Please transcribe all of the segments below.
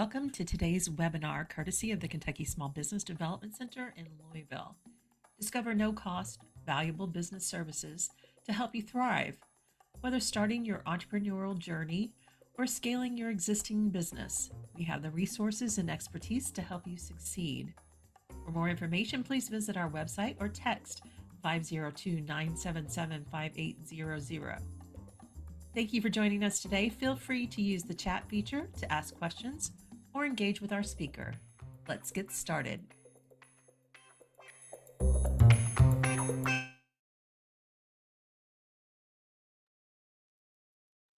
Welcome to today's webinar, courtesy of the Kentucky Small Business Development Center in Louisville. Discover no-cost, valuable business services to help you thrive, whether starting your entrepreneurial journey or scaling your existing business. We have the resources and expertise to help you succeed. For more information, please visit our website or text 502-977-5800. Thank you for joining us today. Feel free to use the chat feature to ask questions or engage with our speaker. Let's get started.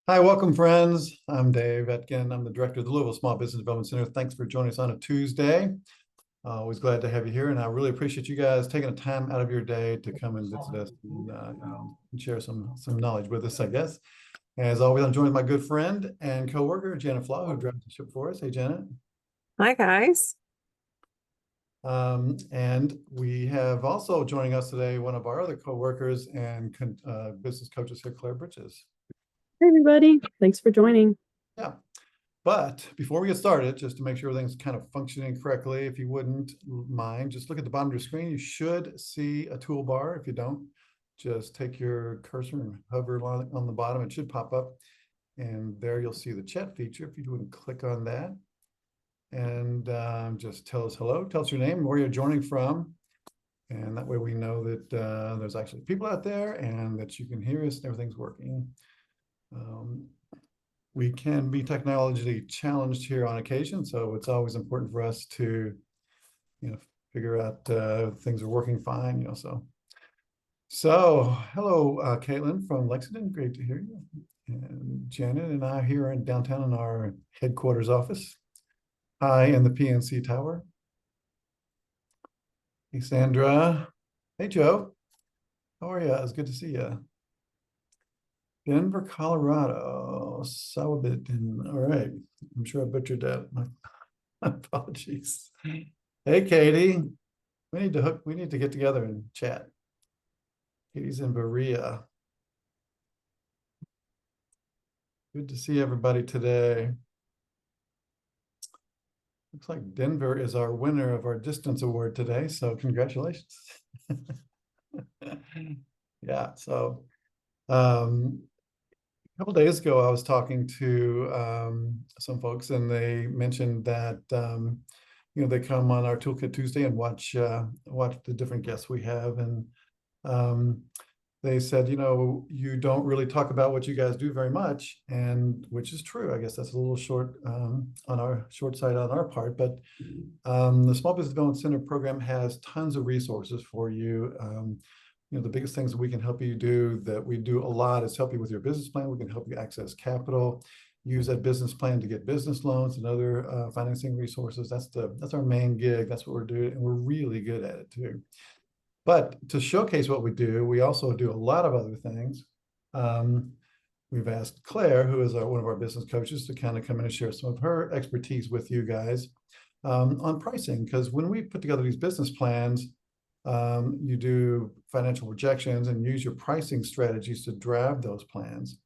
Hi, welcome friends. I'm Dave Etkin. I'm the director of the Louisville Small Business Development Center. Thanks for joining us on a Tuesday. Always glad to have you here, and I really appreciate you guys taking the time out of your day to come and visit us and share some knowledge with us, I guess. As always, I'm joined with my good friend and co-worker, Janet Flaw, who drives the ship for us. Hey, Janet. Hi, guys. And we have also joining us today one of our other co-workers and business coaches here, Claire Bridges. Hey, everybody. Thanks for joining. Yeah. But before we get started, just to make sure everything's kind of functioning correctly, if you wouldn't mind, just look at the bottom of your screen. You should see a toolbar. If you don't, just take your cursor and hover on the bottom. It should pop up. And there you'll see the chat feature. If you wouldn't click on that. And just tell us hello. Tell us your name, where you're joining from. And that way we know that there's actually people out there and that you can hear us and everything's working. We can be technologically challenged here on occasion, so it's always important for us to, figure out things are working fine, So hello, Caitlin from Lexington. Great to hear you. And Janet and I here in downtown in our headquarters office. Hi in the PNC Tower. Hey, Sandra. Hey, Joe. How are you? It's good to see you. Denver, Colorado. Salabit. All right. I'm sure I butchered that. My apologies. Hey, Katie. We need to get together and chat. Katie's in Berea. Good to see everybody today. Looks like Denver is our winner of our distance award today, so congratulations. Yeah, so a couple of days ago, I was talking to some folks, and they mentioned that they come on our Toolkit Tuesday and watch the different guests we have, and they said, you don't really talk about what you guys do very much, and which is true. I guess that's a little short on our short side on our part, but the Small Business Development Center program has tons of resources for you. The biggest things that we can help you do, that we do a lot, is help you with your business plan. We can help you access capital, use that business plan to get business loans and other financing resources. That's our main gig. That's what we're doing, and we're really good at it too. But to showcase what we do, we also do a lot of other things. We've asked Claire, who is one of our business coaches, to kind of come in and share some of her expertise with you guys on pricing. Because when we put together these business plans, you do financial projections and use your pricing strategies to drive those plans.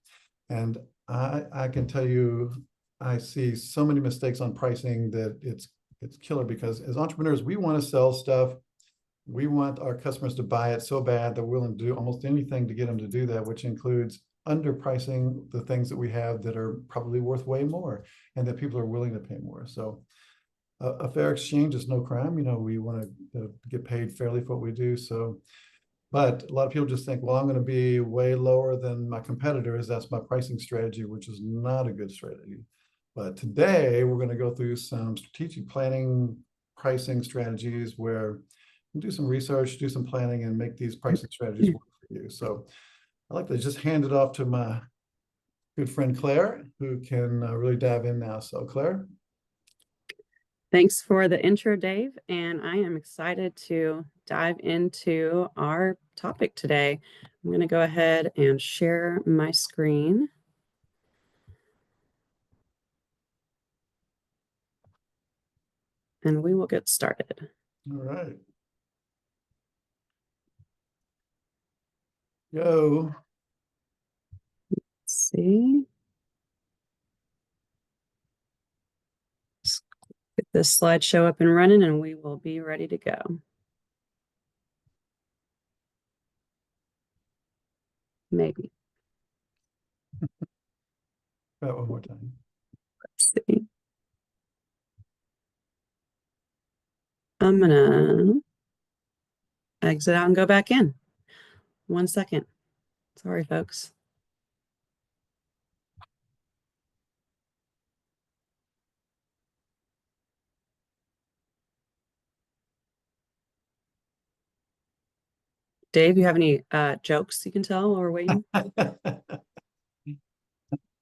And I can tell you, I see so many mistakes on pricing that it's killer, because as entrepreneurs, we want to sell stuff. We want our customers to buy it so bad that we're willing to do almost anything to get them to do that, which includes underpricing the things that we have that are probably worth way more and that people are willing to pay more. So a fair exchange is no crime. We want to get paid fairly for what we do. So, but a lot of people just think, well, I'm going to be way lower than my competitors. That's my pricing strategy, which is not a good strategy. But today we're going to go through some strategic planning, pricing strategies where you do some research, do some planning, and make these pricing strategies work for you. So I'd like to just hand it off to my good friend Claire, who can really dive in now. So Claire. Thanks for the intro, Dave, and I am excited to dive into our topic today. I'm going to go ahead and share my screen. And we will get started. All right. Go. Let's see. this slideshow up and running and we will be ready to go. Maybe. Try it one more time. Let's see. I'm gonna exit out and go back in. 1 second. Sorry, folks. Dave, you have any jokes you can tell while we're waiting?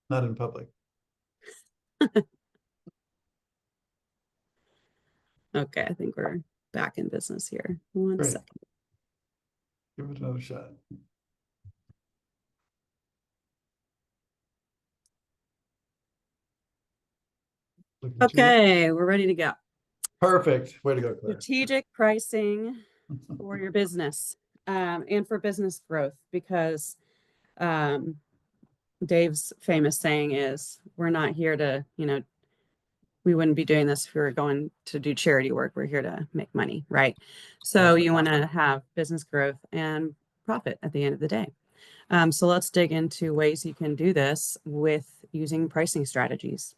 Not in public. Okay, I think we're back in business here. 1 Great. second. Give it another shot. Looking at you. Okay, we're ready to go. Perfect. Way to go, Claire. Strategic pricing for your business and for business growth, because Dave's famous saying is, we're not here to, we wouldn't be doing this if we were going to do charity work. We're here to make money, right? So you want to have business growth and profit at the end of the day. So let's dig into ways you can do this with using pricing strategies.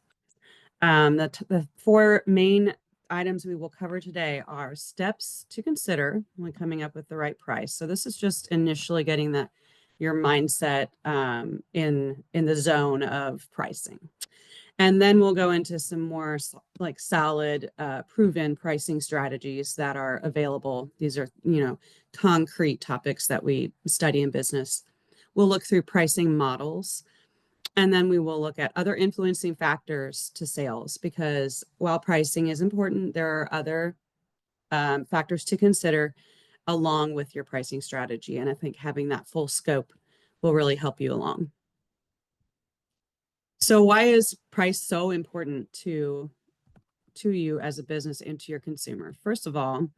The 4 main items we will cover today are steps to consider when coming up with the right price. So this is just initially getting your mindset in the zone of pricing. And then we'll go into some more like solid, proven pricing strategies that are available. These are, concrete topics that we study in business. We'll look through pricing models, and then we will look at other influencing factors to sales, because while pricing is important, there are other factors to consider along with your pricing strategy. And I think having that full scope will really help you along. So why is price so important to you as a business and to your consumer? First of all,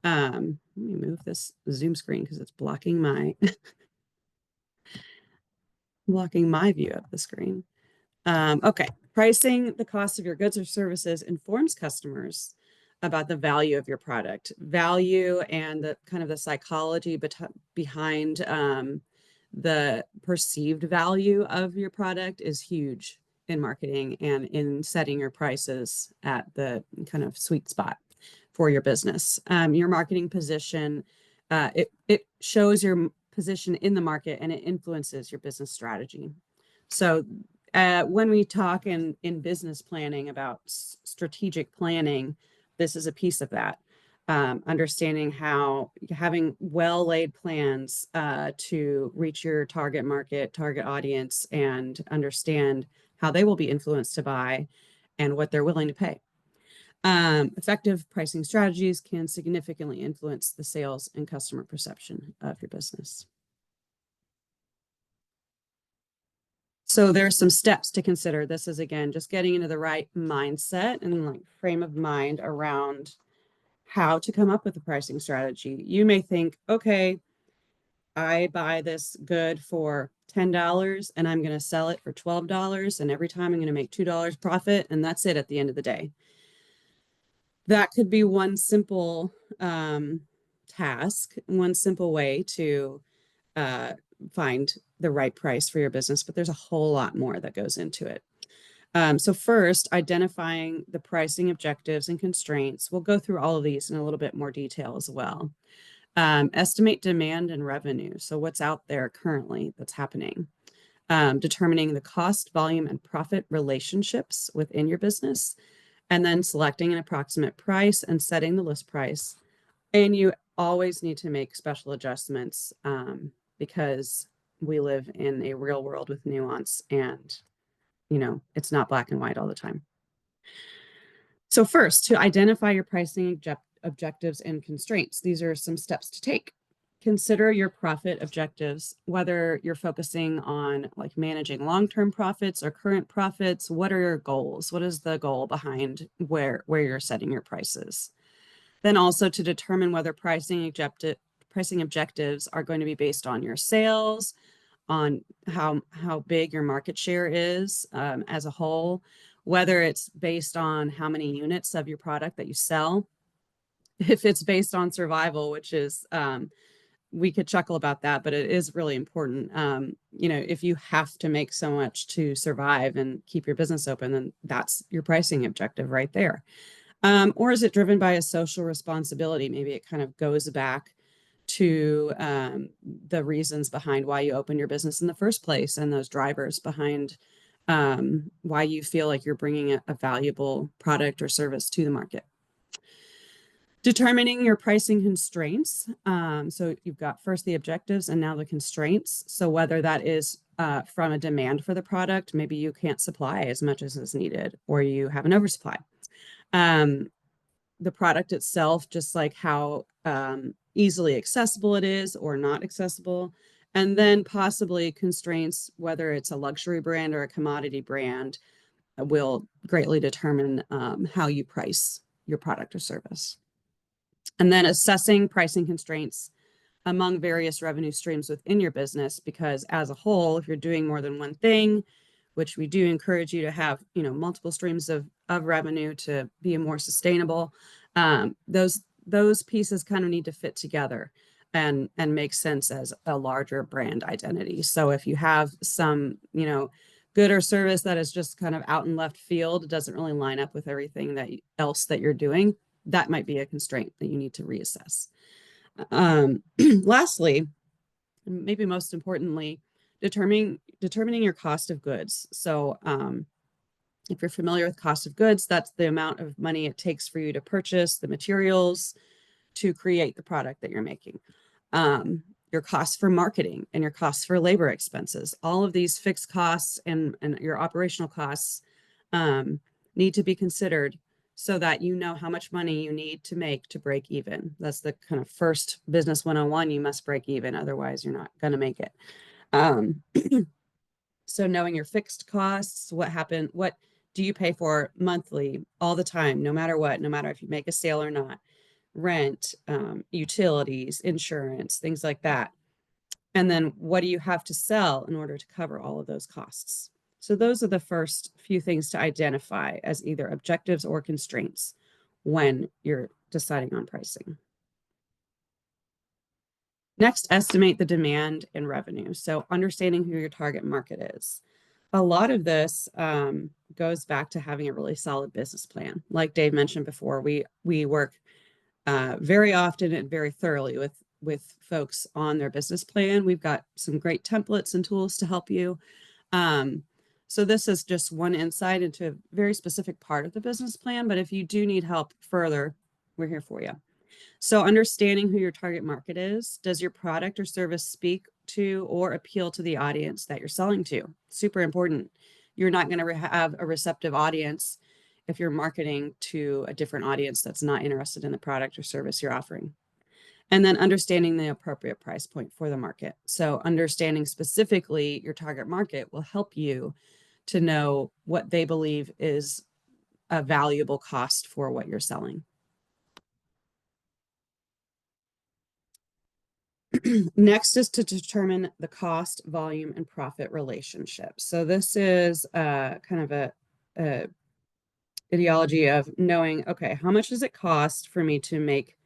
let me move this Zoom screen because it's blocking my view of the screen. Okay, pricing the cost of your goods or services informs customers about the value of your product, value, and the kind of the psychology behind the perceived value of your product is huge in marketing and in setting your prices at the kind of sweet spot for your business. Your marketing position, it shows your position in the market and it influences your business strategy. So when we talk in business planning about strategic planning, this is a piece of that. Understanding how having well-laid plans to reach your target market, target audience, and understand how they will be influenced to buy and what they're willing to pay. Effective pricing strategies can significantly influence the sales and customer perception of your business. So there's some steps to consider. This is, again, just getting into the right mindset and like frame of mind around how to come up with a pricing strategy. You may think, okay, I buy this good for $10 and I'm going to sell it for $12. And every time I'm going to make $2 profit. And that's it at the end of the day. That could be one simple task, one simple way to find the right price for your business, but there's a whole lot more that goes into it. So first, identifying the pricing objectives and constraints. We'll go through all of these in a little bit more detail as well. Estimate demand and revenue. So what's out there currently that's happening. Determining the cost, volume, and profit relationships within your business. And then selecting an approximate price and setting the list price. And you always need to make special adjustments because we live in a real world with nuance and it's not black and white all the time. So first, to identify your pricing objectives and constraints, these are some steps to take. Consider your profit objectives, whether you're focusing on like managing long-term profits or current profits. What are your goals? What is the goal behind where you're setting your prices? Then also to determine whether pricing objectives are going to be based on your sales, on how big your market share is as a whole, whether it's based on how many units of your product that you sell, if it's based on survival, which is, we could chuckle about that, but it is really important. You know, if you have to make so much to survive and keep your business open, then that's your pricing objective right there. Or is it driven by a social responsibility? Maybe it kind of goes back to the reasons behind why you open your business in the first place and those drivers behind why you feel like you're bringing a valuable product or service to the market. Determining your pricing constraints. So you've got first the objectives and now the constraints. So whether that is from a demand for the product, maybe you can't supply as much as is needed, or you have an oversupply. The product itself, just like how easily accessible it is or not accessible. And then possibly constraints, whether it's a luxury brand or a commodity brand, will greatly determine how you price your product or service. And then assessing pricing constraints among various revenue streams within your business, because as a whole, if you're doing more than one thing, which we do encourage you to have, you know, multiple streams of revenue to be more sustainable, those pieces kind of need to fit together and make sense as a larger brand identity. So if you have some, you know, good or service that is just kind of out in left field, it doesn't really line up with everything that else that you're doing, that might be a constraint that you need to reassess. Lastly, maybe most importantly, determining your cost of goods. So if you're familiar with cost of goods, that's the amount of money it takes for you to purchase the materials to create the product that you're making. Your costs for marketing and your costs for labor expenses, all of these fixed costs and your operational costs need to be considered so that you know how much money you need to make to break even. That's the kind of first business 101. You must break even, otherwise you're not going to make it. So knowing your fixed costs, what do you pay for monthly, all the time, no matter what, no matter if you make a sale or not, rent, utilities, insurance, things like that. And then what do you have to sell in order to cover all of those costs? So those are the first few things to identify as either objectives or constraints when you're deciding on pricing. Next, estimate the demand and revenue. So understanding who your target market is. A lot of this goes back to having a really solid business plan. Like Dave mentioned before, we work very often and very thoroughly with folks on their business plan. We've got some great templates and tools to help you. So this is just one insight into a very specific part of the business plan, but if you do need help further, we're here for you. So understanding who your target market is, does your product or service speak to or appeal to the audience that you're selling to? Super important. You're not going to have a receptive audience if you're marketing to a different audience that's not interested in the product or service you're offering. And then understanding the appropriate price point for the market. So understanding specifically your target market will help you to know what they believe is a valuable cost for what you're selling. Next is to determine the cost, volume, and profit relationship. So this is kind of a ideology of knowing, okay, how much does it cost for me to make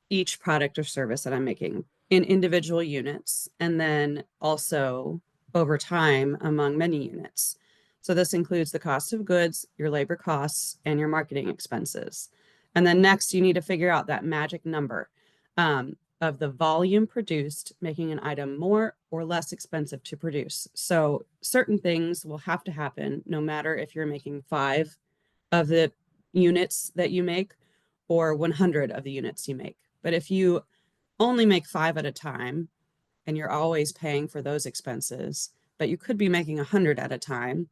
each product or service that I'm making in individual units, and then also over time among many units. So this includes the cost of goods, your labor costs, and your marketing expenses. And then next, you need to figure out that magic number of the volume produced, making an item more or less expensive to produce. So certain things will have to happen no matter if you're making 5 of the units that you make or 100 of the units you make. But if you only make 5 at a time and you're always paying for those expenses, but you could be making 100 at a time,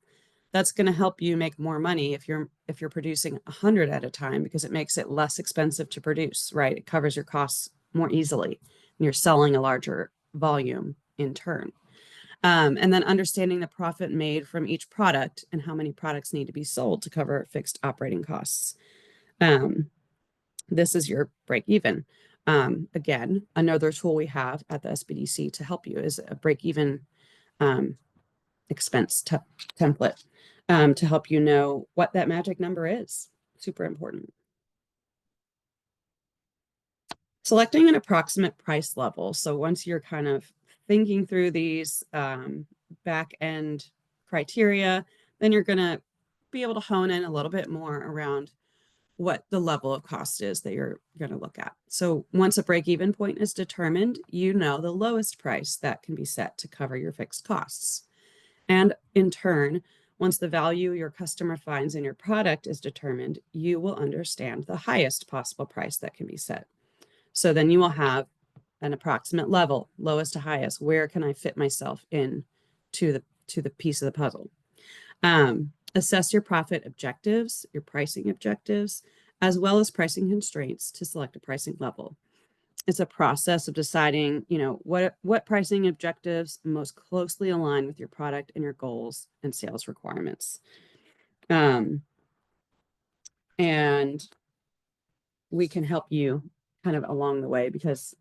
that's going to help you make more money if you're producing 100 at a time, because it makes it less expensive to produce, right? It covers your costs more easily and you're selling a larger volume in turn. And then understanding the profit made from each product and how many products need to be sold to cover fixed operating costs. This is your break even. Again, another tool we have at the SBDC to help you is a break even expense template. to help you know what that magic number is. Super important. Selecting an approximate price level. So once you're kind of thinking through these back end criteria, then you're going to be able to hone in a little bit more around what the level of cost is that you're going to look at. So once a break-even point is determined, you know the lowest price that can be set to cover your fixed costs. And in turn, once the value your customer finds in your product is determined, you will understand the highest possible price that can be set. So then you will have an approximate level, lowest to highest. Where can I fit myself in to the piece of the puzzle? Assess your profit objectives, your pricing objectives, as well as pricing constraints to select a pricing level. It's a process of deciding, what pricing objectives most closely align with your product and your goals and sales requirements. And we can help you kind of along the way, because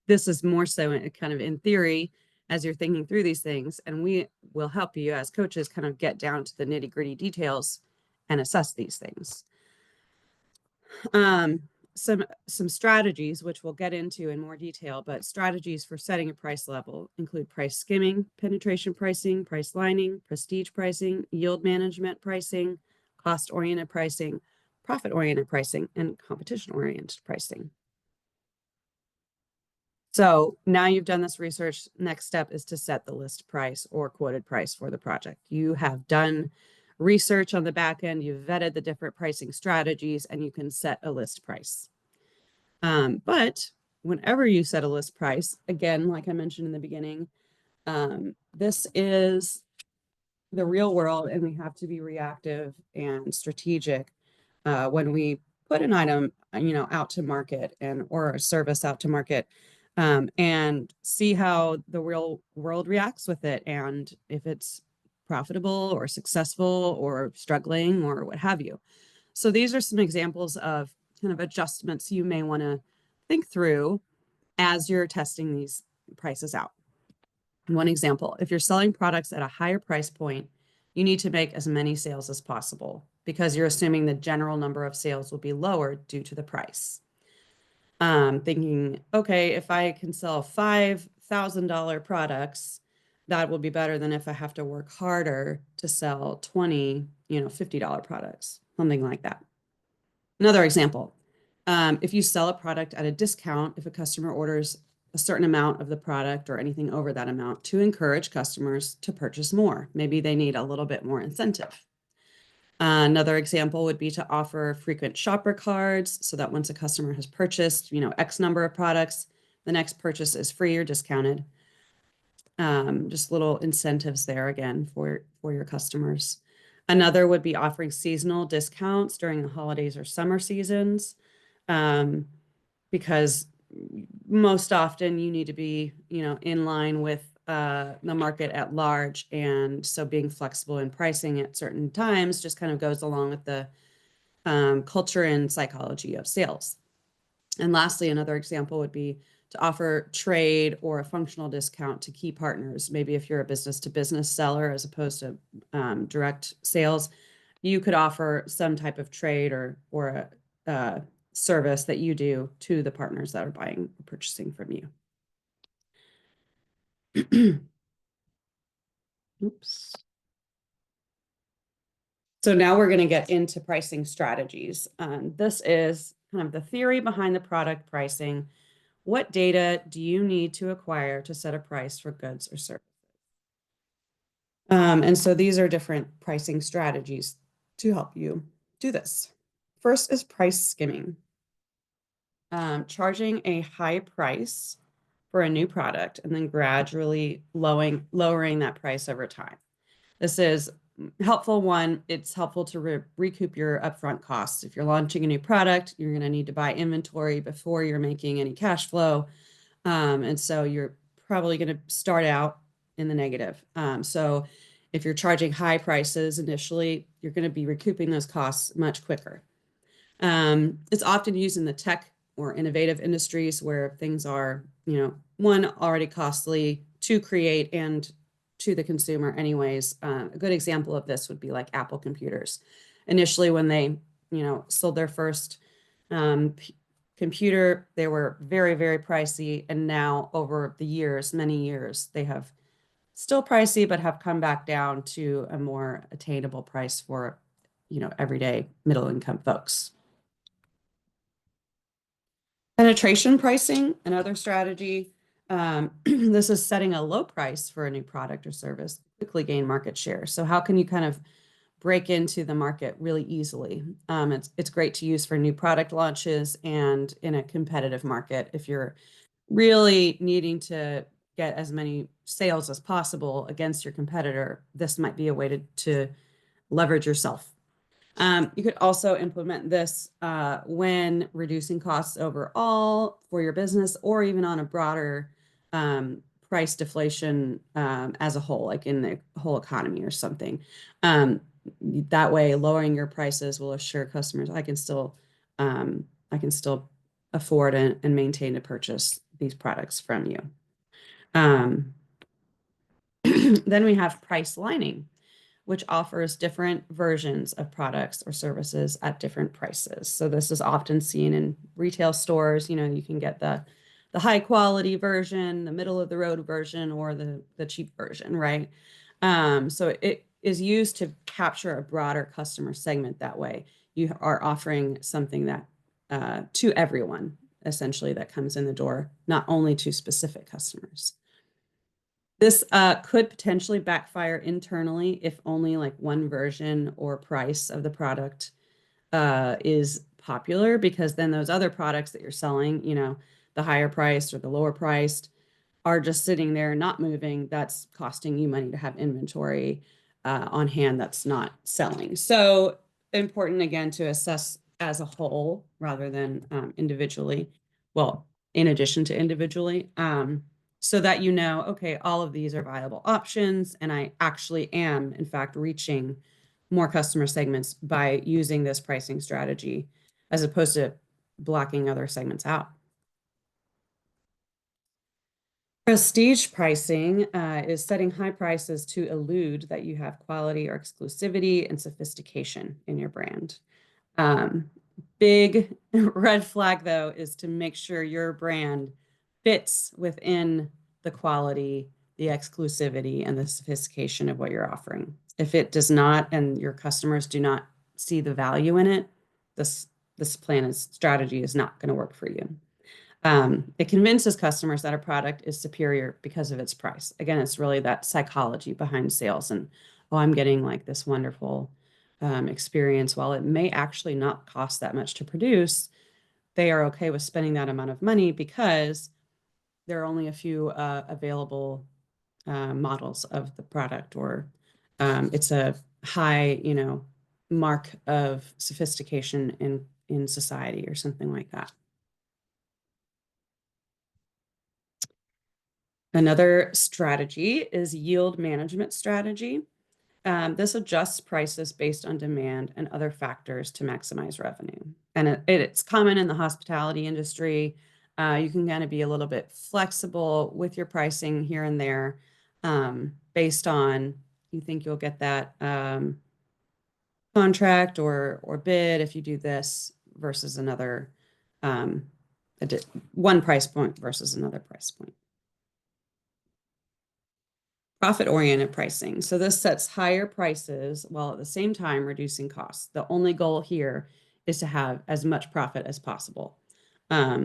this is more so kind of in theory as you're thinking through these things, and we will help you as coaches kind of get down to the nitty-gritty details and assess these things. Some strategies, which we'll get into in more detail, but strategies for setting a price level include price skimming, penetration pricing, price lining, prestige pricing, yield management pricing, cost-oriented pricing, profit-oriented pricing, and competition-oriented pricing. So now you've done this research, next step is to set the list price or quoted price for the project. You have done research on the back end, you've vetted the different pricing strategies, and you can set a list price. But whenever you set a list price, again, like I mentioned in the beginning, this is the real world, and we have to be reactive and strategic when we put an item, out to market or a service out to market, and see how the real world reacts with it, and if it's profitable or successful or struggling or what have you. So these are some examples of kind of adjustments you may want to think through as you're testing these prices out. One example, if you're selling products at a higher price point, you need to make as many sales as possible because you're assuming the general number of sales will be lower due to the price. Thinking, okay, if I can sell $5,000 products, that will be better than if I have to work harder to sell 20, $50 products, something like that. Another example, if you sell a product at a discount, if a customer orders a certain amount of the product or anything over that amount, to encourage customers to purchase more. Maybe they need a little bit more incentive. Another example would be to offer frequent shopper cards so that once a customer has purchased, X number of products, the next purchase is free or discounted. Just little incentives there again for your customers. Another would be offering seasonal discounts during the holidays or summer seasons, because most often you need to be, in line with the market at large. And so being flexible in pricing at certain times just kind of goes along with the culture and psychology of sales. And lastly, another example would be to offer trade or a functional discount to key partners. Maybe if you're a business-to-business seller as opposed to direct sales, you could offer some type of trade or a service that you do to the partners that are buying or purchasing from you. Oops. So now we're going to get into pricing strategies. This is kind of the theory behind the product pricing. What data do you need to acquire to set a price for goods or services? And so these are different pricing strategies to help you do this. First is price skimming. Charging a high price for a new product and then gradually lowering that price over time. This is helpful. One, it's helpful to recoup your upfront costs. If you're launching a new product, you're going to need to buy inventory before you're making any cash flow. And so you're probably going to start out in the negative. So if you're charging high prices initially, you're going to be recouping those costs much quicker. It's often used in the tech or innovative industries where things are, one, already costly to create and to the consumer anyways. A good example of this would be like Apple computers. Initially, when they, sold their first computer, they were very, very pricey. And now over the years, many years, they have still pricey, but have come back down to a more attainable price for, everyday middle income folks. Penetration pricing, another strategy. This is setting a low price for a new product or service, quickly gain market share. So how can you kind of break into the market really easily? It's great to use for new product launches and in a competitive market. If you're really needing to get as many sales as possible against your competitor, this might be a way to leverage yourself. You could also implement this when reducing costs overall for your business, or even on a broader price deflation as a whole, like in the whole economy or something. That way, lowering your prices will assure customers I can still afford and maintain to purchase these products from you. Then we have price lining, which offers different versions of products or services at different prices. So this is often seen in retail stores. You can get the high quality version, the middle of the road version, or the cheap version, right? So it is used to capture a broader customer segment that way. You are offering something that to everyone, essentially, that comes in the door, not only to specific customers. This could potentially backfire internally if only like one version or price of the product is popular, because then those other products that you're selling, the higher priced or the lower priced, are just sitting there not moving. That's costing you money to have inventory on hand that's not selling. So important, again, to assess as a whole rather than individually. Well, in addition to individually, so that okay, all of these are viable options, and I actually am, in fact, reaching more customer segments by using this pricing strategy, as opposed to blocking other segments out. Prestige pricing is setting high prices to elude that you have quality or exclusivity and sophistication in your brand. Big red flag, though, is to make sure your brand fits within the quality, the exclusivity, and the sophistication of what you're offering. If it does not, and your customers do not see the value in it, this plan and strategy is not going to work for you. It convinces customers that a product is superior because of its price. Again, it's really that psychology behind sales, and I'm getting like this wonderful experience. While it may actually not cost that much to produce, they are okay with spending that amount of money because there are only a few available models of the product, or it's a high, mark of sophistication in society or something like that. Another strategy is yield management strategy. This adjusts prices based on demand and other factors to maximize revenue. And it's common in the hospitality industry. You can kind of be a little bit flexible with your pricing here and there, based on you think you'll get that contract or bid if you do this versus another, one price point versus another price point. Profit-oriented pricing. So this sets higher prices while at the same time reducing costs. The only goal here is to have as much profit as possible.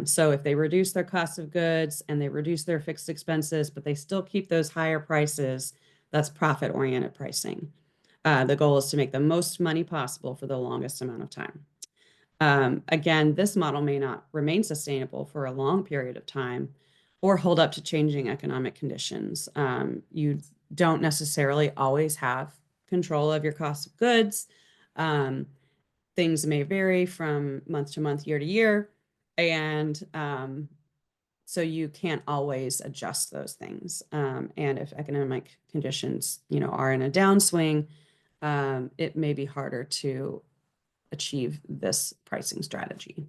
So if they reduce their cost of goods and they reduce their fixed expenses, but they still keep those higher prices, that's profit-oriented pricing. The goal is to make the most money possible for the longest amount of time. Again, this model may not remain sustainable for a long period of time or hold up to changing economic conditions. You don't necessarily always have control of your cost of goods. Things may vary from month to month, year to year, and so you can't always adjust those things. And if economic conditions, are in a downswing, it may be harder to achieve this pricing strategy.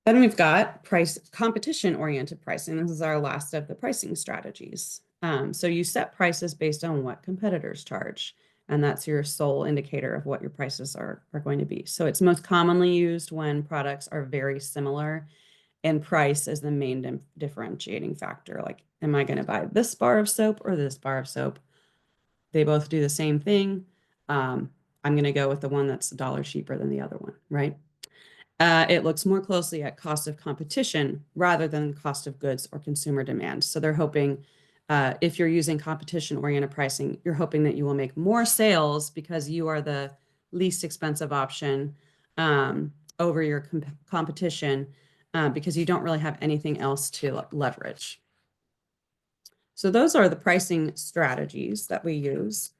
Then we've got competition-oriented pricing. This is our last of the pricing strategies. So you set prices based on what competitors charge, and that's your sole indicator of what your prices are going to be. So it's most commonly used when products are very similar and price is the main differentiating factor. Like, am I going to buy this bar of soap or this bar of soap? They both do the same thing. I'm going to go with the one that's a dollar cheaper than the other one, right? It looks more closely at cost of competition rather than cost of goods or consumer demand. So they're hoping if you're using competition-oriented pricing, you're hoping that you will make more sales because you are the least expensive option over your competition because you don't really have anything else to leverage. So those are the pricing strategies that we use.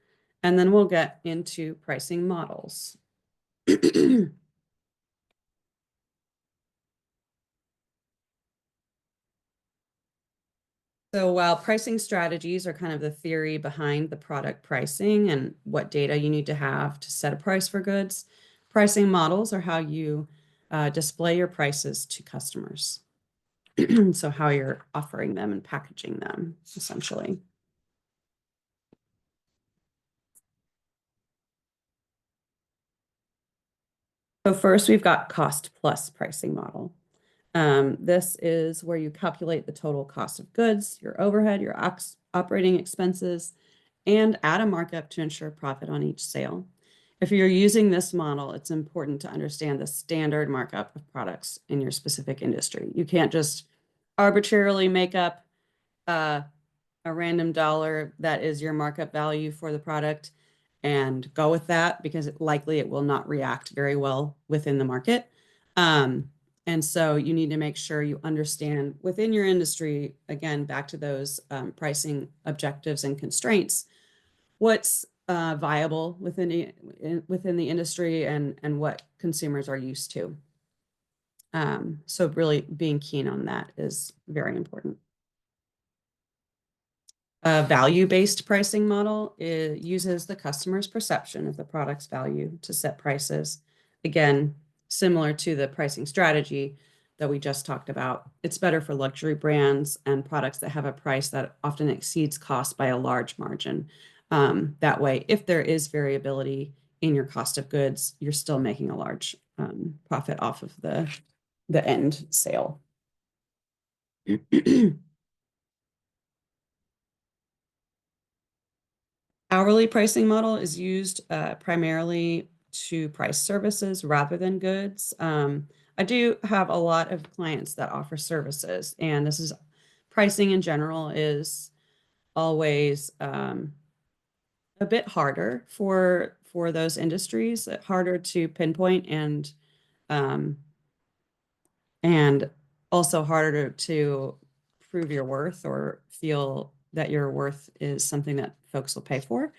And then we'll get into pricing models. So while pricing strategies are kind of the theory behind the product pricing and what data you need to have to set a price for goods, pricing models are how you display your prices to customers. So how you're offering them and packaging them, essentially. So first, we've got cost plus pricing model. This is where you calculate the total cost of goods, your overhead, your operating expenses, and add a markup to ensure profit on each sale. If you're using this model, it's important to understand the standard markup of products in your specific industry. You can't just arbitrarily make up a random dollar that is your markup value for the product and go with that because likely it will not react very well within the market. And so you need to make sure you understand within your industry, again, back to those pricing objectives and constraints, what's viable within the industry and what consumers are used to. So really being keen on that is very important. A value-based pricing model uses the customer's perception of the product's value to set prices. Again, similar to the pricing strategy that we just talked about. It's better for luxury brands and products that have a price that often exceeds cost by a large margin. That way, if there is variability in your cost of goods, you're still making a large profit off of the end sale. Hourly pricing model is used primarily to price services rather than goods. I do have a lot of clients that offer services, and this is pricing in general is always a bit harder for those industries, harder to pinpoint and also harder to prove your worth or feel that your worth is something that folks will pay for.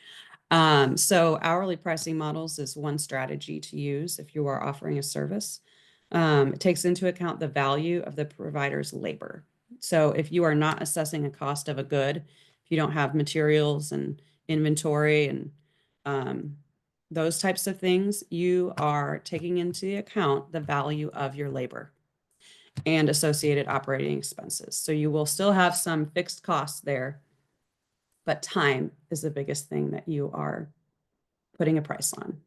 So hourly pricing models is one strategy to use if you are offering a service. It takes into account the value of the provider's labor. So if you are not assessing a cost of a good, if you don't have materials and inventory and those types of things, you are taking into account the value of your labor and associated operating expenses. So you will still have some fixed costs there, but time is the biggest thing that you are putting a price on.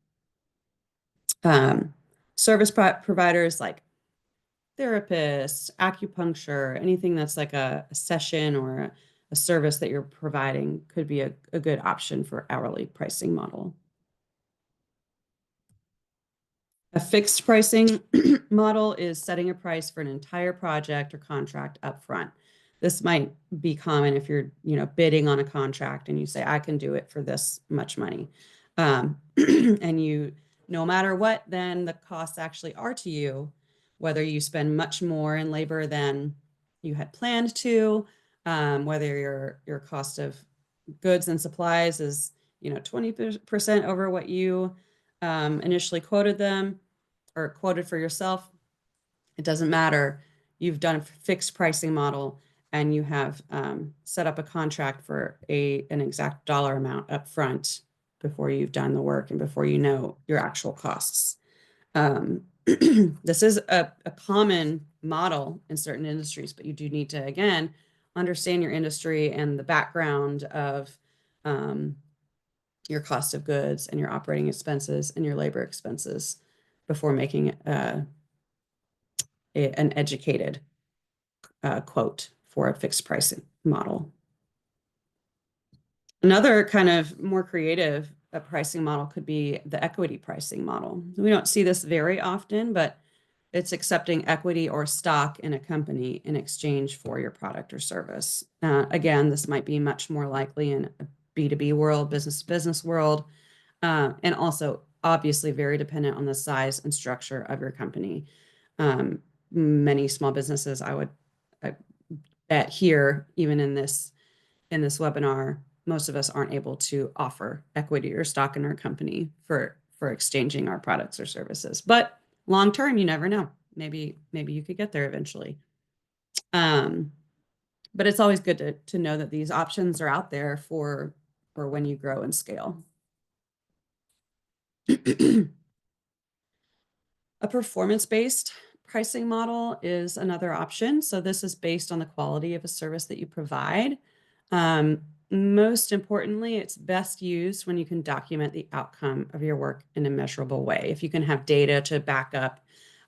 Service providers like therapists, acupuncture, anything that's like a session or a service that you're providing could be a good option for hourly pricing model. A fixed pricing model is setting a price for an entire project or contract upfront. This might be common if you're, bidding on a contract and you say, I can do it for this much money. And you, no matter what, then the costs actually are to you, whether you spend much more in labor than you had planned to, whether your cost of goods and supplies is, 20% over what you initially quoted them or quoted for yourself, it doesn't matter. You've done a fixed pricing model and you have set up a contract for an exact dollar amount up front before you've done the work and before you know your actual costs. This is a common model in certain industries, but you do need to, again, understand your industry and the background of your cost of goods and your operating expenses and your labor expenses before making an educated quote for a fixed pricing model. Another kind of more creative pricing model could be the equity pricing model. We don't see this very often, but it's accepting equity or stock in a company in exchange for your product or service. Again, this might be much more likely in a B2B world, business to business world, and also obviously very dependent on the size and structure of your company. Many small businesses, I bet here, even in this webinar, most of us aren't able to offer equity or stock in our company for exchanging our products or services. But long term, you never know. Maybe you could get there eventually. But it's always good to know that these options are out there for when you grow and scale. A performance-based pricing model is another option. So this is based on the quality of a service that you provide. Most importantly, it's best used when you can document the outcome of your work in a measurable way. If you can have data to back up,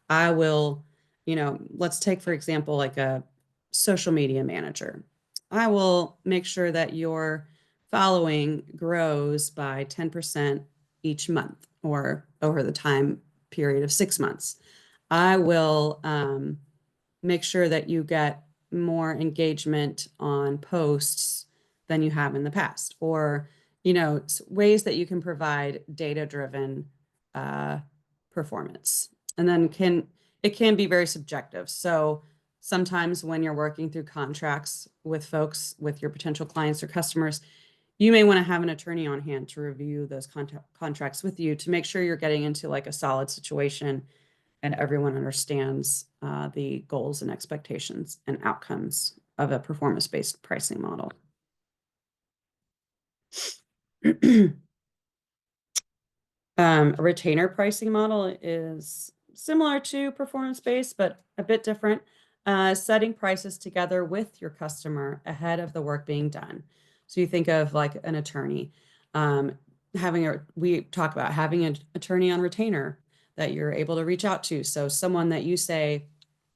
let's take, for example, like a social media manager. I will make sure that your following grows by 10% each month or over the time period of 6 months. I will make sure that you get more engagement on posts than you have in the past, or ways that you can provide data-driven performance. And then it can be very subjective. So sometimes when you're working through contracts with folks, with your potential clients or customers, you may want to have an attorney on hand to review those contracts with you to make sure you're getting into like a solid situation and everyone understands the goals and expectations and outcomes of a performance-based pricing model. A retainer pricing model is similar to performance-based, but a bit different. Setting prices together with your customer ahead of the work being done. So you think of like an attorney. We talk about having an attorney on retainer that you're able to reach out to. So someone that you say,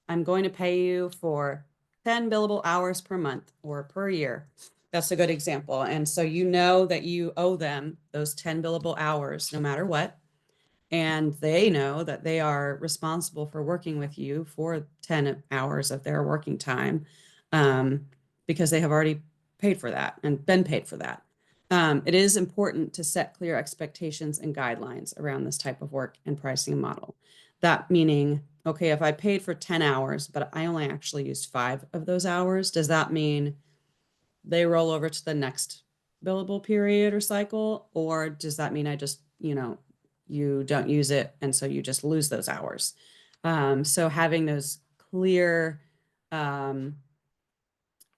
I'm going to pay you for 10 billable hours per month or per year. That's a good example. And so you know that you owe them those 10 billable hours no matter what. And they know that they are responsible for working with you for 10 hours of their working time because they have already paid for that and been paid for that. It is important to set clear expectations and guidelines around this type of work and pricing model. That meaning, okay, if I paid for 10 hours, but I only actually used 5 of those hours, does that mean they roll over to the next billable period or cycle? Or does that mean I just, you don't use it and so you just lose those hours? So having those clear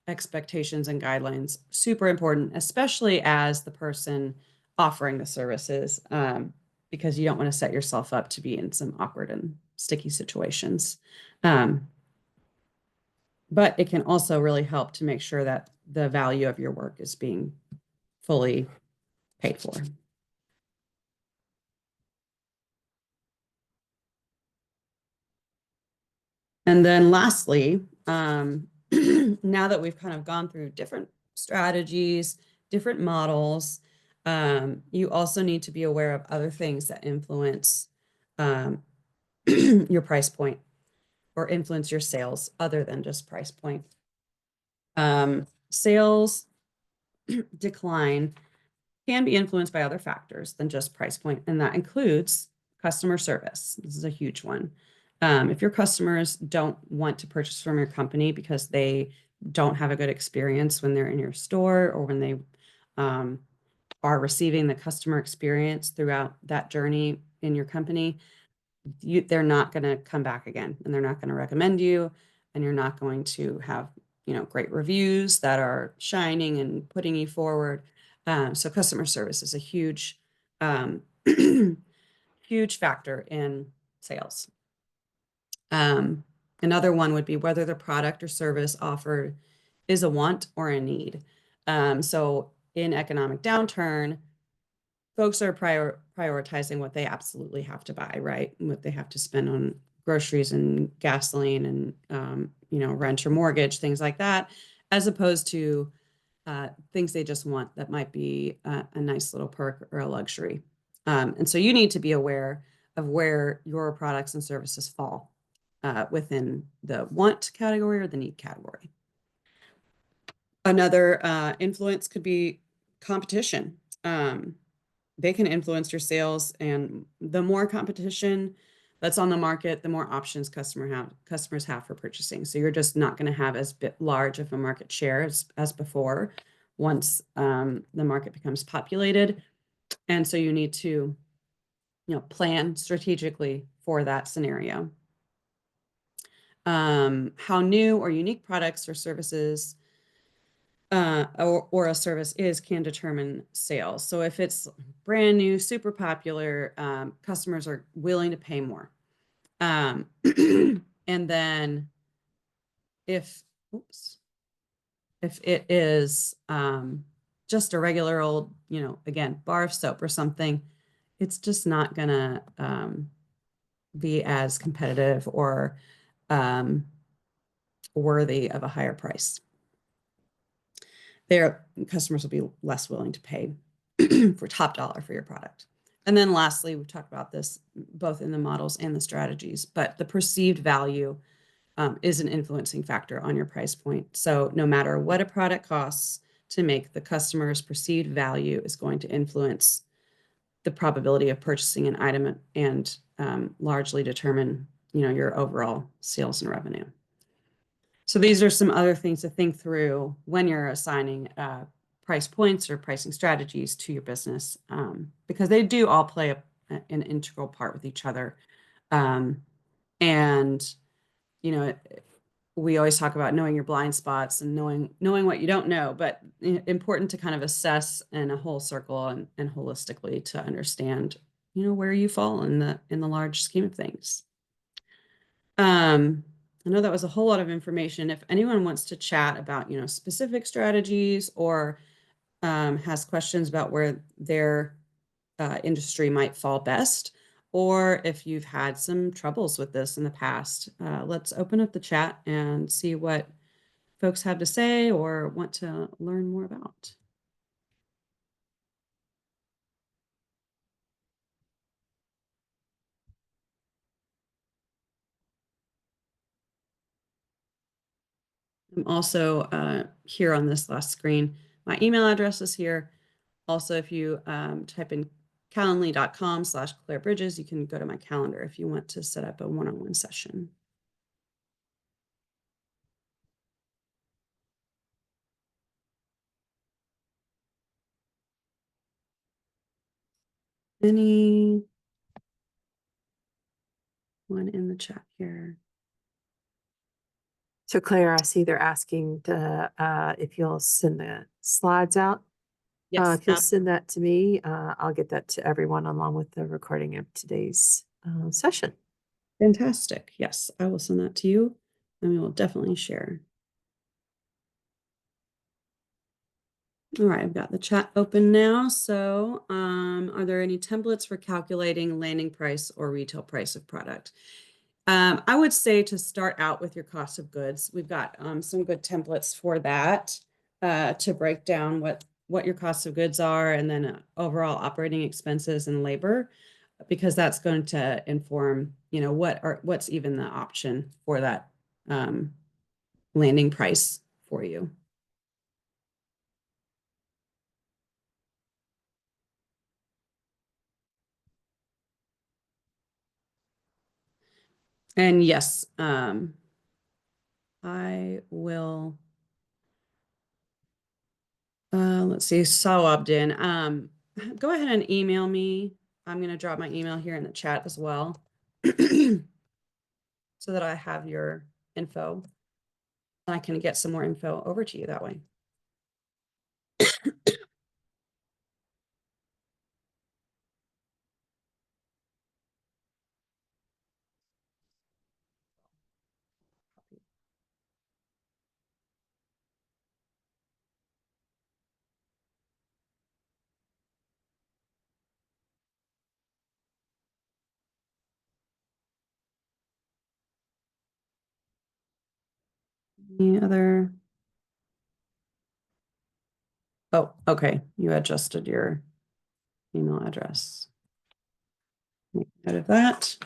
expectations and guidelines, super important, especially as the person offering the services, because you don't want to set yourself up to be in some awkward and sticky situations. But it can also really help to make sure that the value of your work is being fully paid for. And then lastly, now that we've kind of gone through different strategies, different models, you also need to be aware of other things that influence your price point or influence your sales other than just price point. Sales decline can be influenced by other factors than just price point, and that includes customer service. This is a huge one. If your customers don't want to purchase from your company because they don't have a good experience when they're in your store or when they are receiving the customer experience throughout that journey in your company, they're not going to come back again, and they're not going to recommend you, and you're not going to have great reviews that are shining and putting you forward. So customer service is a huge huge factor in sales. Another one would be whether the product or service offered is a want or a need. So in economic downturn, folks are prioritizing what they absolutely have to buy, right? And what they have to spend on groceries and gasoline and rent or mortgage, things like that, as opposed to things they just want that might be a nice little perk or a luxury. And so you need to be aware of where your products and services fall within the want category or the need category. Another influence could be competition. They can influence your sales, and the more competition that's on the market, the more options customers have for purchasing. So you're just not going to have as large of a market share as before once the market becomes populated. And so you need to plan strategically for that scenario. How new or unique products or services or a service can determine sales. So if it's brand new, super popular, customers are willing to pay more. And then if it is just a regular old, again, bar of soap or something, it's just not gonna be as competitive or worthy of a higher price. Their customers will be less willing to pay for top dollar for your product. And then lastly, we've talked about this both in the models and the strategies, but the perceived value is an influencing factor on your price point. So no matter what a product costs to make, the customer's perceived value is going to influence the probability of purchasing an item and largely determine, your overall sales and revenue. So these are some other things to think through when you're assigning price points or pricing strategies to your business, because they do all play an integral part with each other. And, we always talk about knowing your blind spots and knowing what you don't know, but important to kind of assess in a whole circle and holistically to understand, where you fall in the large scheme of things. I know that was a whole lot of information. If anyone wants to chat about, specific strategies or has questions about where their industry might fall best, or if you've had some troubles with this in the past, let's open up the chat and see what folks have to say or want to learn more about. I'm also here on this last screen. My email address is here. Also, if you type in calendly.com/clairebridges, you can go to my calendar if you want to set up a one-on-one session. Anyone in the chat here? So Claire, I see they're asking if you'll send the slides out. Yes. If you'll send that to me, I'll get that to everyone along with the recording of today's session. Fantastic. Yes, I will send that to you and we will definitely share. All right, I've got the chat open now. So are there any templates for calculating landing price or retail price of product? I would say to start out with your cost of goods. We've got some good templates for that to break down what your cost of goods are and then overall operating expenses and labor, because that's going to inform, what's even the option for that landing price for you. And yes, I will. Let's see, Sawab in. Go ahead and email me. I'm going to drop my email here in the chat as well so that I have your info. And I can get some more info over to you that way. Any other? Oh, okay. You adjusted your email address. Make note of that.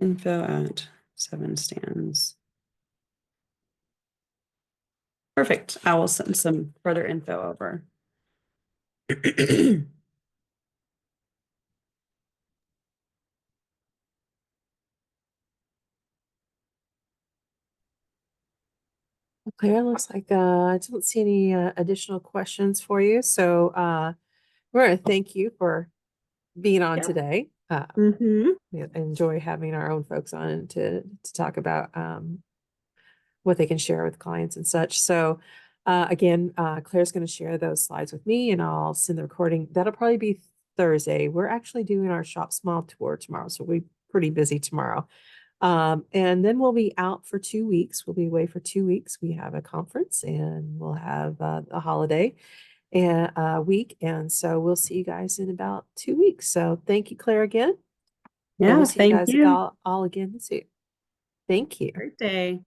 Info at 7stands. Perfect. I will send some further info over. Claire, looks like I don't see any additional questions for you. So we're going to thank you for being on Yep. today. Mm-hmm. We enjoy having our own folks on to talk about what they can share with clients and such. So again, Claire's going to share those slides with me and I'll send the recording. That'll probably be Thursday. We're actually doing our Shop Small tour tomorrow, so we'll be pretty busy tomorrow. And then we'll be out for 2 weeks. We'll be away for 2 weeks. We have a conference and we'll have a holiday and a week. And so we'll see you guys in about 2 weeks. So thank you, Claire, again. And Yeah, we'll see you thank guys you. all again soon. Thank you. Great day.